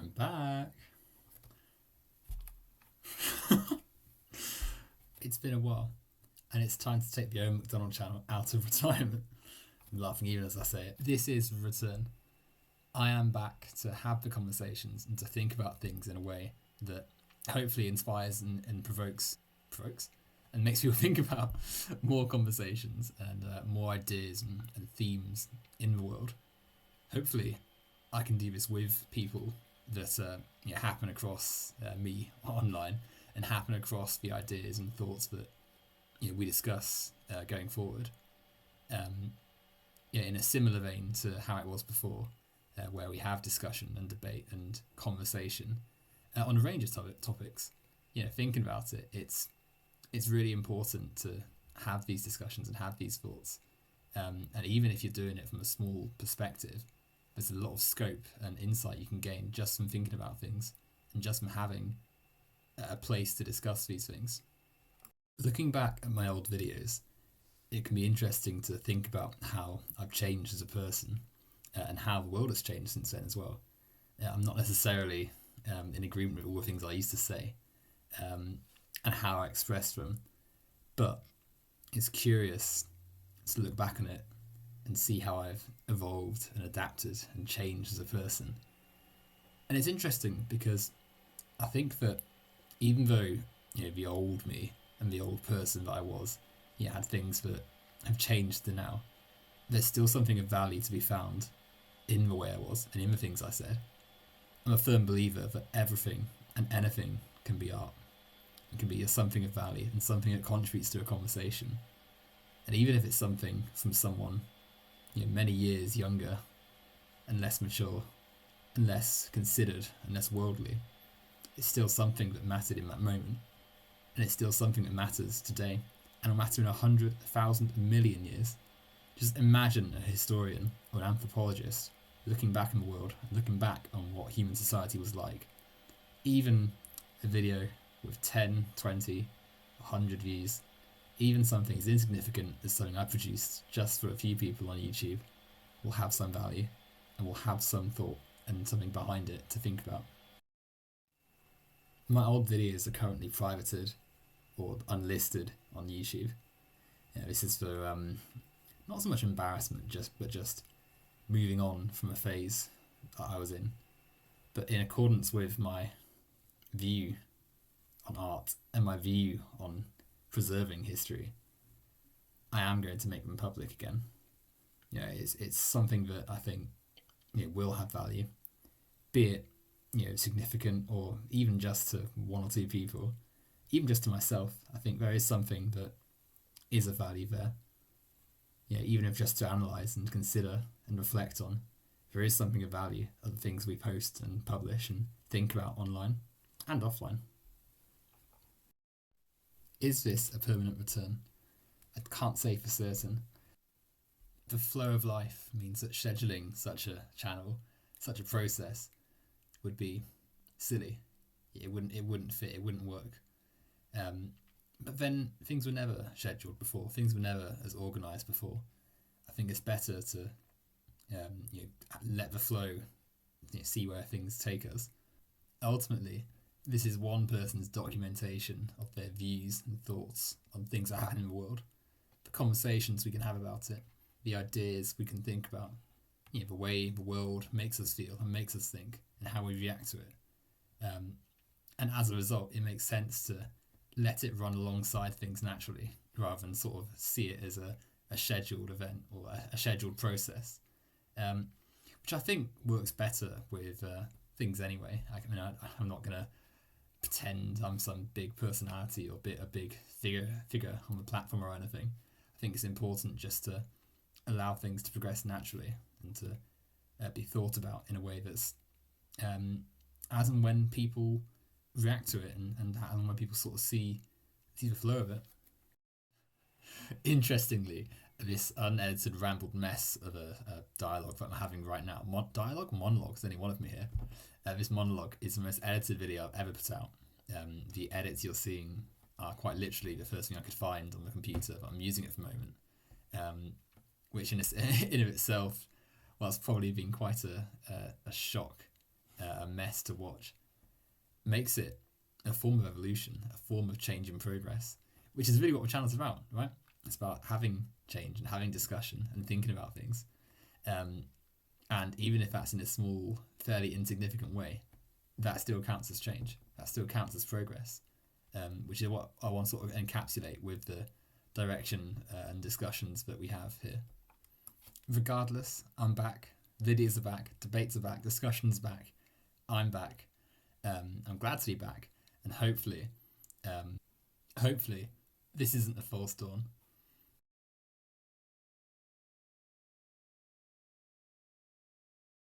I'm back. It's been a while, and it's time to take the Owen McDonald channel out of retirement. I'm laughing even as I say it. This is Return. I am back to have the conversations and to think about things in a way that hopefully inspires and provokes and makes people think about more conversations and more ideas and themes in the world. Hopefully, I can do this with people that happen across me online and happen across the ideas and thoughts that we discuss going forward. In a similar vein to how it was before, where we have discussion and debate and conversation on a range of topics. Thinking about it, it's really important to have these discussions and have these thoughts. And even if you're doing it from a small perspective, there's a lot of scope and insight you can gain just from thinking about things and just from having a place to discuss these things. Looking back at my old videos, it can be interesting to think about how I've changed as a person and how the world has changed since then as well. I'm not necessarily in agreement with all the things I used to say and how I expressed them, but it's curious to look back on it and see how I've evolved and adapted and changed as a person. And it's interesting because I think that even though the old me and the old person that I was had things that have changed to now, there's still something of value to be found in the way I was and in the things I said. I'm a firm believer that everything and anything can be art. It can be something of value and something that contributes to a conversation. And even if it's something from someone many years younger and less mature and less considered and less worldly, it's still something that mattered in that moment. And it's still something that matters today and will matter in 100, 1,000, a million years. Just imagine a historian or an anthropologist looking back in the world, looking back on what human society was like. Even a video with 10, 20, 100 views, even something as insignificant as something I produced just for a few people on YouTube will have some value and will have some thought and something behind it to think about. My old videos are currently privated or unlisted on YouTube. This is for not so much embarrassment, but just moving on from a phase that I was in, but in accordance with my view on art and my view on preserving history, I am going to make them public again. It's something that I think will have value, be it significant or even just to one or two people, even just to myself. I think there is something that is of value there. Even if just to analyse and consider and reflect on, there is something of value of the things we post and publish and think about online and offline. Is this a permanent return? I can't say for certain. The flow of life means that scheduling such a channel, such a process, would be silly. It wouldn't fit. It wouldn't work. But then things were never scheduled before. Things were never as organised before. I think it's better to let the flow, see where things take us. Ultimately, this is one person's documentation of their views and thoughts on things that happen in the world, the conversations we can have about it, the ideas we can think about, the way the world makes us feel and makes us think and how we react to it. And as a result, it makes sense to let it run alongside things naturally rather than sort of see it as a scheduled event or a scheduled process, which I think works better with things anyway. I'm not going to pretend I'm some big personality or a big figure on the platform or anything. I think it's important just to allow things to progress naturally and to be thought about in a way that's as and when people react to it and when people sort of see the flow of it. Interestingly, this unedited rambled mess of a dialogue that I'm having right now, monologue, there's only one of me here. This monologue is the most edited video I've ever put out. The edits you're seeing are quite literally the first thing I could find on the computer, but I'm using it for the moment, which in of itself, well, it's probably been quite a shock a mess to watch, makes it a form of evolution, a form of change and progress, which is really what the channel's about, right? It's about having change and having discussion and thinking about things. And even if that's in a small, fairly insignificant way, that still counts as change. That still counts as progress, which is what I want to sort of encapsulate with the direction and discussions that we have here. Regardless, I'm back. Videos are back. Debates are back. Discussions back. I'm back. I'm glad to be back, and hopefully, this isn't a false dawn.